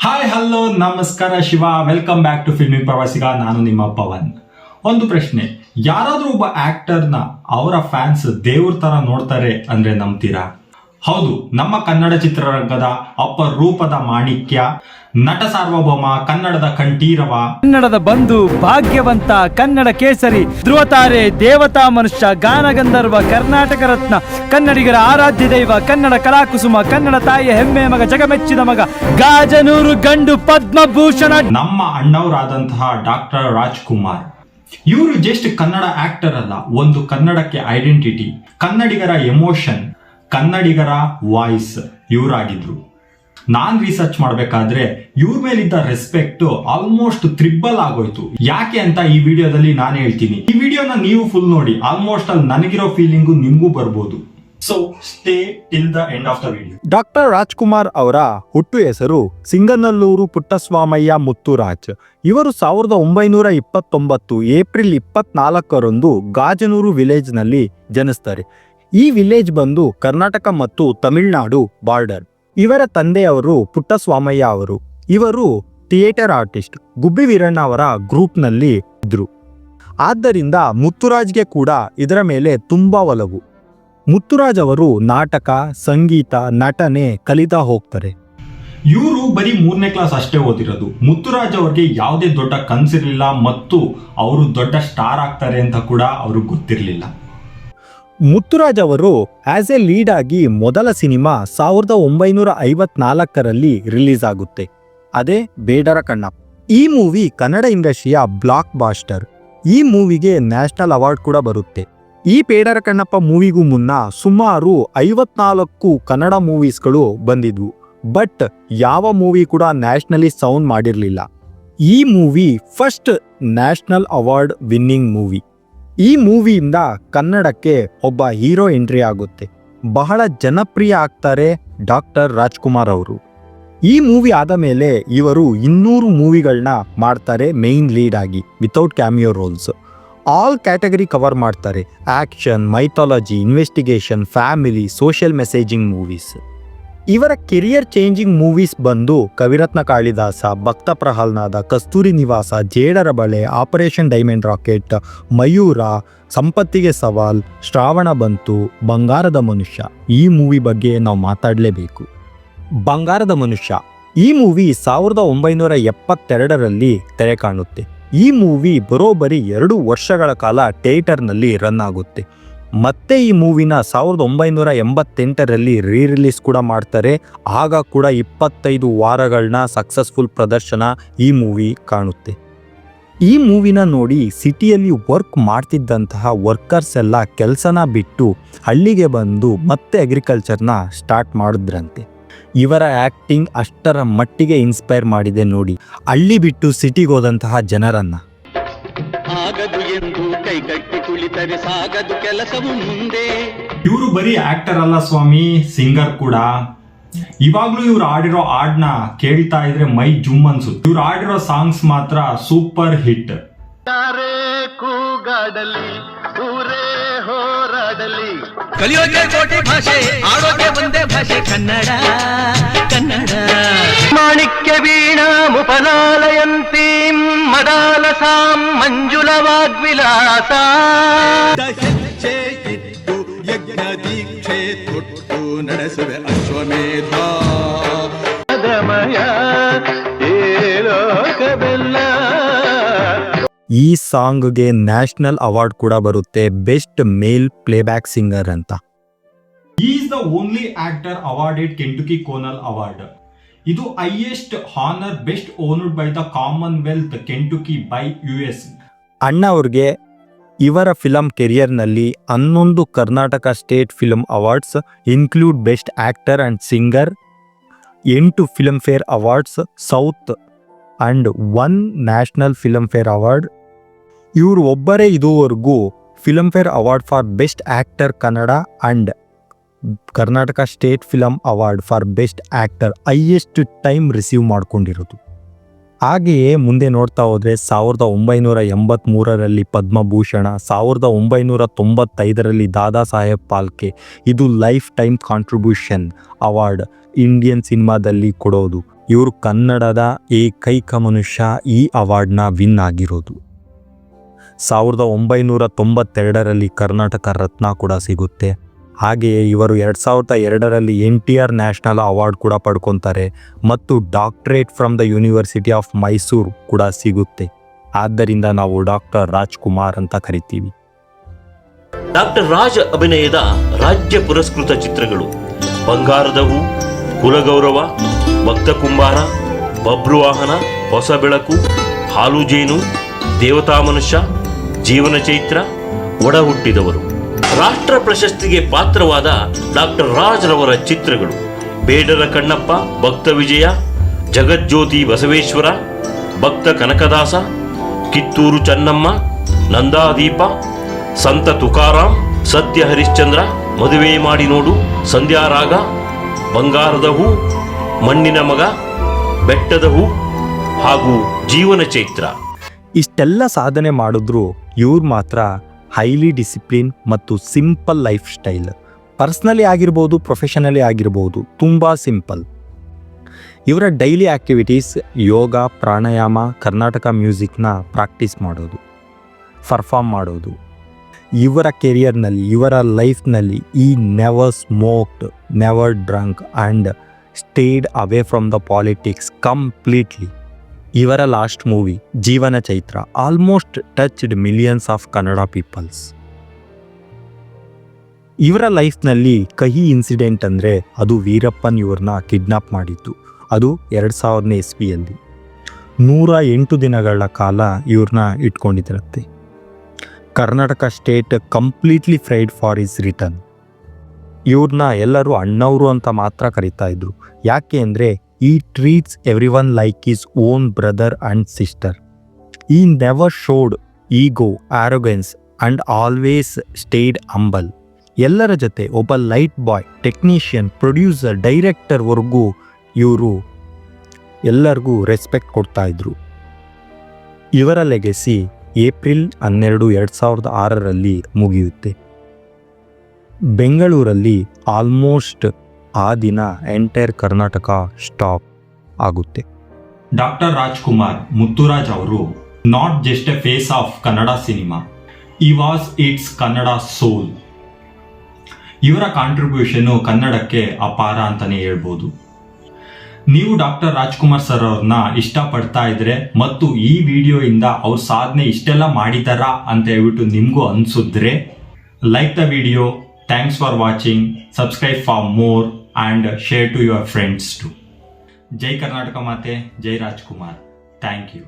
Hi hello ನಮಸ್ಕಾರ Shiva, welcome back to filmy Pravasiga. ನಾನು ನಿಮ್ಮ ಪವನ್. ಒಂದು ಪ್ರಶ್ನೆ, ಯಾರಾದ್ರೂ ಒಬ್ಬ ಆಕ್ಟರ್ನ ಅವರ ಫ್ಯಾನ್ಸ್ ದೇವ್ರ ತರ ನೋಡ್ತಾರೆ ಅಂದ್ರೆ ನಂಬ್ತೀರಾ? ಹೌದು, ನಮ್ಮ ಕನ್ನಡ ಚಿತ್ರರಂಗದ ಅಪರೂಪದ ಮಾಣಿಕ್ಯ, ನಟ ಸಾರ್ವಭೌಮ, ಕನ್ನಡದ ಕಂಠೀರವ, ಕನ್ನಡದ ಬಂಧು, ಭಾಗ್ಯವಂತ, ಕನ್ನಡ ಕೇಸರಿ, ಧ್ರುವತಾರೆ, ದೇವತಾ ಮನುಷ್ಯ, ಗಾನಗಂಧರ್ವ, ಕರ್ನಾಟಕ ರತ್ನ, ಕನ್ನಡಿಗರ ಆರಾಧ್ಯ ದೈವ, ಕನ್ನಡ ಕಲಾಕುಸುಮ, ಕನ್ನಡ ತಾಯಿಯ ಹೆಮ್ಮೆಯ ಮಗ, ಜಗಮೆಚ್ಚಿದ ಮಗ, ಗಾಜನೂರು ಗಂಡು, ಪದ್ಮಭೂಷಣ, ನಮ್ಮ ಅಣ್ಣವರಾದಂತಹ ಡಾಕ್ಟರ್ ರಾಜ್ಕುಮಾರ್. ಇವರು ಜಸ್ಟ್ ಕನ್ನಡ ಆಕ್ಟರ್ ಅಲ್ಲ, ಒಂದು ಕನ್ನಡಕ್ಕೆ ಐಡೆಂಟಿಟಿ, ಕನ್ನಡಿಗರ ಎಮೋಷನ್, ಕನ್ನಡಿಗರ ವಾಯ್ಸ್ ಇವರಾಗಿದ್ರು. ನಾನ್ ರಿಸರ್ಚ್ ಮಾಡ್ಬೇಕಾದ್ರೆ ಇವ್ರ ಮೇಲಿದ್ದ ರೆಸ್ಪೆಕ್ಟ್ ಆಲ್ಮೋಸ್ಟ್ ತ್ರಿಬಲ್ ಆಗೋಯ್ತು. ಯಾಕೆ ಅಂತ ಈ ವಿಡಿಯೋದಲ್ಲಿ ನಾನು ಹೇಳ್ತೀನಿ. ಈ ವಿಡಿಯೋನ ನೀವು ಫುಲ್ ನೋಡಿ, ಆಲ್ಮೋಸ್ಟ್ ಅಲ್ಲಿ ನನಗಿರೋ ಫೀಲಿಂಗು ನಿಮ್ಗೂ ಬರ್ಬೋದು. So stay till the end of the video. Doctor Rajkumar ಅವರ ಹುಟ್ಟು ಹೆಸರು ಸಿಂಗನಲ್ಲೂರು ಪುಟ್ಟಸ್ವಾಮಯ್ಯ ಮುತ್ತುರಾಜ್. ಇವರು 1929 ಏಪ್ರಿಲ್ 24ರಂದು ಗಾಜನೂರು ವಿಲೇಜ್ ನಲ್ಲಿ ಜನಿಸ್ತಾರೆ. ಈ ವಿಲೇಜ್ ಬಂದು ಕರ್ನಾಟಕ ಮತ್ತು ತಮಿಳುನಾಡು ಬಾರ್ಡರ್. ಇವರ ತಂದೆಯವರು ಪುಟ್ಟಸ್ವಾಮಯ್ಯ ಅವರು. ಇವರು ಥಿಯೇಟರ್ ಆರ್ಟಿಸ್ಟ್, ಗುಬ್ಬಿ ವೀರಣ್ಣ ಅವರ ಗ್ರೂಪ್ನಲ್ಲಿ ಇದ್ರು. ಆದ್ದರಿಂದ ಮುತ್ತುರಾಜ್ಗೆ ಕೂಡ ಇದರ ಮೇಲೆ ತುಂಬಾ ಒಲವು. ಮುತ್ತುರಾಜ್ ಅವರು ನಾಟಕ, ಸಂಗೀತ, ನಟನೆ ಕಲಿತಾ ಹೋಗ್ತಾರೆ. ಇವರು ಬರೀ 3ನೇ ಕ್ಲಾಸ್ ಅಷ್ಟೇ ಓದಿರೋದು. ಮುತ್ತುರಾಜ್ ಅವ್ರಿಗೆ ಯಾವುದೇ ದೊಡ್ಡ ಕನ್ಸಿರ್ಲಿಲ್ಲ ಮತ್ತು ಅವರು ದೊಡ್ಡ ಸ್ಟಾರ್ ಆಗ್ತಾರೆ ಅಂತ ಕೂಡ ಅವ್ರಿಗೆ ಗೊತ್ತಿರಲಿಲ್ಲ. ಮುತ್ತುರಾಜ್ ಅವರು ಆಸ್ ಎ ಲೀಡ್ ಆಗಿ ಮೊದಲ ಸಿನಿಮಾ 1954ರಲ್ಲಿ ರಿಲೀಸ್ ಆಗುತ್ತೆ. ಅದೇ ಬೇಡರ ಕಣ್ಣಪ್ಪ. ಈ ಮೂವಿ ಕನ್ನಡ ಇಂಡಸ್ಟ್ರಿಯ ಬ್ಲಾಕ್ ಬಾಸ್ಟರ್. ಈ ಮೂವಿಗೆ ನ್ಯಾಷನಲ್ ಅವಾರ್ಡ್ ಕೂಡ ಬರುತ್ತೆ. ಈ ಬೇಡರ ಕಣ್ಣಪ್ಪ ಮೂವಿಗೂ ಮುನ್ನ ಸುಮಾರು 54 ಕನ್ನಡ ಮೂವೀಸ್ಗಳು ಬಂದಿದ್ವು. ಬಟ್ ಯಾವ ಮೂವಿ ಕೂಡ ನ್ಯಾಷನಲಿ ಸೌಂಡ್ ಮಾಡಿರಲಿಲ್ಲ. ಈ movie first national award winning movie. ಈ ಮೂವಿಯಿಂದ ಕನ್ನಡಕ್ಕೆ ಒಬ್ಬ ಹೀರೋ ಎಂಟ್ರಿ ಆಗುತ್ತೆ. ಬಹಳ ಜನಪ್ರಿಯ ಆಗ್ತಾರೆ ಡಾಕ್ಟರ್ ರಾಜ್ಕುಮಾರ್ ಅವರು. ಈ ಮೂವಿ ಆದ ಮೇಲೆ ಇವರು 200 ಮೂವಿಗಳನ್ನ ಮಾಡ್ತಾರೆ ಮೇನ್ ಲೀಡ್ ಆಗಿ, without cameo roles. All category cover ಮಾಡ್ತಾರೆ: action, mythology, investigation, family, social messaging movies. ಇವರ ಕೆರಿಯರ್ ಚೇಂಜಿಂಗ್ ಮೂವೀಸ್ ಬಂದು Kaviratna Kalidasa, Bhakta Prahlada, Kasturi Nivasa, Jedara Bale, operation diamond racket, Mayura, Sampathige Saval, Shravana ಬಂತು, ಬಂಗಾರದ ಮನುಷ್ಯ. ಈ ಮೂವಿ ಬಗ್ಗೆ ನಾವು ಮಾತಾಡಲೇಬೇಕು. ಬಂಗಾರದ ಮನುಷ್ಯ ಈ ಮೂವಿ 1972ರಲ್ಲಿ ತೆರೆ ಕಾಣುತ್ತೆ. ಈ ಮೂವಿ ಬರೋಬ್ಬರಿ 2 ವರ್ಷಗಳ ಕಾಲ ಥಿಯೇಟರ್ನಲ್ಲಿ ರನ್ ಆಗುತ್ತೆ. ಮತ್ತೆ ಈ ಮೂವಿನ 1988ರಲ್ಲಿ ರಿಲೀಸ್ ಕೂಡ ಮಾಡ್ತಾರೆ. ಆಗ ಕೂಡ 25 ವಾರಗಳನ್ನ ಸಕ್ಸಸ್ಫುಲ್ ಪ್ರದರ್ಶನ ಈ ಮೂವಿ ಕಾಣುತ್ತೆ. ಈ ಮೂವಿನ ನೋಡಿ ಸಿಟಿಯಲ್ಲಿ ವರ್ಕ್ ಮಾಡ್ತಿದ್ದಂತಹ ವರ್ಕರ್ಸ್ ಎಲ್ಲ ಕೆಲಸನ ಬಿಟ್ಟು ಹಳ್ಳಿಗೆ ಬಂದು ಮತ್ತೆ ಅಗ್ರಿಕಲ್ಚರ್ನ ಸ್ಟಾರ್ಟ್ ಮಾಡಿದ್ರಂತೆ. ಇವರ ಆಕ್ಟಿಂಗ್ ಅಷ್ಟರ ಮಟ್ಟಿಗೆ ಇನ್ಸ್ಪೈರ್ ಮಾಡಿದೆ ನೋಡಿ ಹಳ್ಳಿ ಬಿಟ್ಟು ಸಿಟಿಗೆ ಹೋದಂತಹ ಜನರನ್ನ. ಆಗದು ಎಂದು ಕೈಗಟ್ಟಿ ಕುಳಿತರೆ ಸಾಗದು ಕೆಲಸವು ಮುಂದೆ. ಇವರು ಬರೀ ಆಕ್ಟರ್ ಅಲ್ಲ ಸ್ವಾಮಿ, ಸಿಂಗರ್ ಕೂಡ. ಇವಾಗ್ಲೂ ಇವ್ರು ಆಡಿರೋ ಹಾಡ್ನ ಕೇಳ್ತಾ ಇದ್ರೆ ಮೈ ಜುಮ್ ಅನ್ಸುತ್ತೆ. ಇವ್ರು ಆಡಿರೋ ಸಾಂಗ್ಸ್ ಮಾತ್ರ ಸೂಪರ್ ಹಿಟ್. ಯಾರೇ ಕೂಗಾಡಲಿ, ಊರೇ ಹೋರಾಡಲಿ, ಕಲಿಯೋಕೆ ಕೋಟಿ ಭಾಷೆ, ಆಡೋಕೆ ಒಂದೇ ಭಾಷೆ ಕನ್ನಡ. ಕನ್ನಡ ಮಾಣಿಕ್ಯ ವೀಣಾ ಮುಪಲಾಲಯಂತಿ ಮದಾಲಸಾಂ ಮಂಜುಳ ವಾಗ್ವಿಲಾಸ. ಹೆಜ್ಜೆ ಇಟ್ಟು ಯಜ್ಞ ದೀಕ್ಷೆ ತೊಟ್ಟು ನಡೆಸುವೆ ಅಶ್ವಮೇಧ. ಈ ಸಾಂಗ್ಗೆ ನ್ಯಾಷನಲ್ ಅವಾರ್ಡ್ ಕೂಡ ಬರುತ್ತೆ, ಬೆಸ್ಟ್ ಮೇಲ್ ಪ್ಲೇಬ್ಯಾಕ್ ಸಿಂಗರ್ ಅಂತ. He is the only actor awarded Kentucky Cornell Award. ಇದು highest honour, bestowed by the commonwealth Kentucky by US. ಅಣ್ಣ ಅವ್ರಿಗೆ ಇವರ ಫಿಲಂ ಕೆರಿಯರ್ನಲ್ಲಿ 11 Karnataka state film awards include best actor and singer, 8 Filmfare awards south and 1 national Filmfare award. ಇವರು ಒಬ್ಬರೇ ಇದುವರೆಗೂ Filmfare award for best actor Kannada and Karnataka state film award for best actor highest time receive ಮಾಡ್ಕೊಂಡಿರೋದು. ಹಾಗೆಯೇ ಮುಂದೆ ನೋಡ್ತಾ ಹೋದರೆ 1983ರಲ್ಲಿ ಪದ್ಮಭೂಷಣ, 1995ರಲ್ಲಿ ದಾದಾ ಸಾಹೇಬ್ ಫಾಲ್ಕೆ. ಇದು life time contribution award Indian ಸಿನಿಮಾದಲ್ಲಿ ಕೊಡೋದು. ಇವರು ಕನ್ನಡದ ಏಕೈಕ ಮನುಷ್ಯ ಈ ಅವಾರ್ಡ್ನ ವಿನ್ ಆಗಿರೋದು. 1992ರಲ್ಲಿ ಕರ್ನಾಟಕ ರತ್ನ ಕೂಡ ಸಿಗುತ್ತೆ. ಹಾಗೆಯೇ ಇವರು 2002ರಲ್ಲಿ NTR ನ್ಯಾಷನಲ್ ಅವಾರ್ಡ್ ಕೂಡ ಪಡ್ಕೊತಾರೆ ಮತ್ತು doctorate from the university of Mysuru ಕೂಡ ಸಿಗುತ್ತೆ. ಆದ್ದರಿಂದ ನಾವು ಡಾಕ್ಟರ್ ರಾಜ್ಕುಮಾರ್ ಅಂತ ಕರಿತೀವಿ. ಡಾಕ್ಟರ್ ರಾಜ್ ಅಭಿನಯದ ರಾಜ್ಯ ಪುರಸ್ಕೃತ ಚಿತ್ರಗಳು ಬಂಗಾರದ ಹೂ, ಕುಲಗೌರವ, ಭಕ್ತ ಕುಂಬಾರ, ಬಬ್ರುವಾಹನ, ಹೊಸ ಬೆಳಕು, ಹಾಲು ಜೇನು, ದೇವತಾ ಮನುಷ್ಯ, ಜೀವನ ಚೈತ್ರ, ಒಡ ಹುಟ್ಟಿದವರು. ರಾಷ್ಟ್ರ ಪ್ರಶಸ್ತಿಗೆ ಪಾತ್ರವಾದ ಡಾಕ್ಟರ್ ರಾಜ್ ರವರ ಚಿತ್ರಗಳು ಬೇಡರ ಕಣ್ಣಪ್ಪ, ಭಕ್ತ ವಿಜಯ, ಜಗಜ್ಯೋತಿ ಬಸವೇಶ್ವರ, ಭಕ್ತ ಕನಕದಾಸ, ಕಿತ್ತೂರು ಚೆನ್ನಮ್ಮ, ನಂದಾದೀಪ, ಸಂತ ತುಕಾರಾಮ್, ಸತ್ಯ ಹರಿಶ್ಚಂದ್ರ, ಮದುವೆ ಮಾಡಿ ನೋಡು, ಸಂಧ್ಯಾರಾಗ, ಬಂಗಾರದ ಹೂ, ಮಣ್ಣಿನ ಮಗ, ಬೆಟ್ಟದ ಹೂ ಹಾಗೂ ಜೀವನ ಚೈತ್ರ. ಇಷ್ಟೆಲ್ಲ ಸಾಧನೆ ಮಾಡಿದ್ರು ಇವ್ರು ಮಾತ್ರ ಹೈಲಿ ಡಿಸಿಪ್ಲಿನ್ ಮತ್ತು ಸಿಂಪಲ್ ಲೈಫ್ ಸ್ಟೈಲ್. ಪರ್ಸ್ನಲಿ ಆಗಿರ್ಬೋದು, ಪ್ರೊಫೆಷನಲಿ ಆಗಿರ್ಬೋದು, ತುಂಬ ಸಿಂಪಲ್. ಇವರ ಡೈಲಿ ಆ್ಯಕ್ಟಿವಿಟೀಸ್ ಯೋಗ, ಪ್ರಾಣಾಯಾಮ, ಕರ್ನಾಟಕ ಮ್ಯೂಸಿಕ್ನ ಪ್ರಾಕ್ಟೀಸ್ ಮಾಡೋದು, ಪರ್ಫಾರ್ಮ್ ಮಾಡೋದು. ಇವರ ಕೆರಿಯರ್ನಲ್ಲಿ, ಇವರ ಲೈಫ್ನಲ್ಲಿ he never smoked, never drunk and stayed away from the politics completely. ಇವರ last movie Jeevana Chaitra almost touched millions of Kannada peoples. ಇವರ ಲೈಫ್ನಲ್ಲಿ ಕಹಿ ಇನ್ಸಿಡೆಂಟ್ ಅಂದರೆ ಅದು ವೀರಪ್ಪನ್ ಇವ್ರನ್ನ ಕಿಡ್ನಾಪ್ ಮಾಡಿದ್ದು. ಅದು 2000ನೇ ಇಸ್ವಿಯಲ್ಲಿ 108 ದಿನಗಳ ಕಾಲ ಇವ್ರನ್ನ ಇಟ್ಕೊಂಡಿದ್ರಂತೆ. Karnataka state completely fried for his return. ಇವ್ರನ್ನ ಎಲ್ಲರೂ ಅಣ್ಣವರು ಅಂತ ಮಾತ್ರ ಕರಿತಾ ಇದ್ರು. ಯಾಕೆ ಅಂದರೆ he treats every one like his own brother and sister. He never showed ego, arrogance and always stayed humble. ಎಲ್ಲರ ಜೊತೆ ಒಬ್ಬ ಲೈಟ್ ಬಾಯ್, ಟೆಕ್ನಿಷಿಯನ್, ಪ್ರೊಡ್ಯೂಸರ್, ಡೈರೆಕ್ಟರ್ವರೆಗೂ ಇವರು ಎಲ್ಲರಿಗೂ ರೆಸ್ಪೆಕ್ಟ್ ಕೊಡ್ತಾ ಇದ್ರು. ಇವರ ಲೆಗೆಸಿ ಏಪ್ರಿಲ್ 12, 2006ರಲ್ಲಿ ಮುಗಿಯುತ್ತೆ. ಬೆಂಗಳೂರಲ್ಲಿ ಆಲ್ಮೋಸ್ಟ್ ಆ ದಿನ ಎಂಟೈರ್ ಕರ್ನಾಟಕ ಸ್ಟಾಪ್ ಆಗುತ್ತೆ. ಡಾಕ್ಟರ್ ರಾಜ್ಕುಮಾರ್ ಮುತ್ತುರಾಜ್ ಅವರು not just a face of Kannada cinema, he was its Kannada soul. ಇವರ ಕಾಂಟ್ರಿಬ್ಯೂಷನ್ ಕನ್ನಡಕ್ಕೆ ಅಪಾರ ಅಂತಾನೆ ಹೇಳ್ಬೋದು. ನೀವು ಡಾಕ್ಟರ್ ರಾಜ್ಕುಮಾರ್ ಸರ್ ಅವ್ರನ್ನ ಇಷ್ಟಪಡ್ತಾ ಇದ್ರೆ ಮತ್ತು ಈ ವಿಡಿಯೋಯಿಂದ ಅವ್ರ ಸಾಧನೆ ಇಷ್ಟೆಲ್ಲ ಮಾಡಿದಾರಾ ಅಂತ ಹೇಳ್ಬಿಟ್ಟು ನಿಮಗೂ ಅನ್ಸಿದ್ರೆ like the video. Thanks for watching. Subscribe for more and share to your friends too. Jai Karnataka Mate, Jai Rajkumar. Thank you.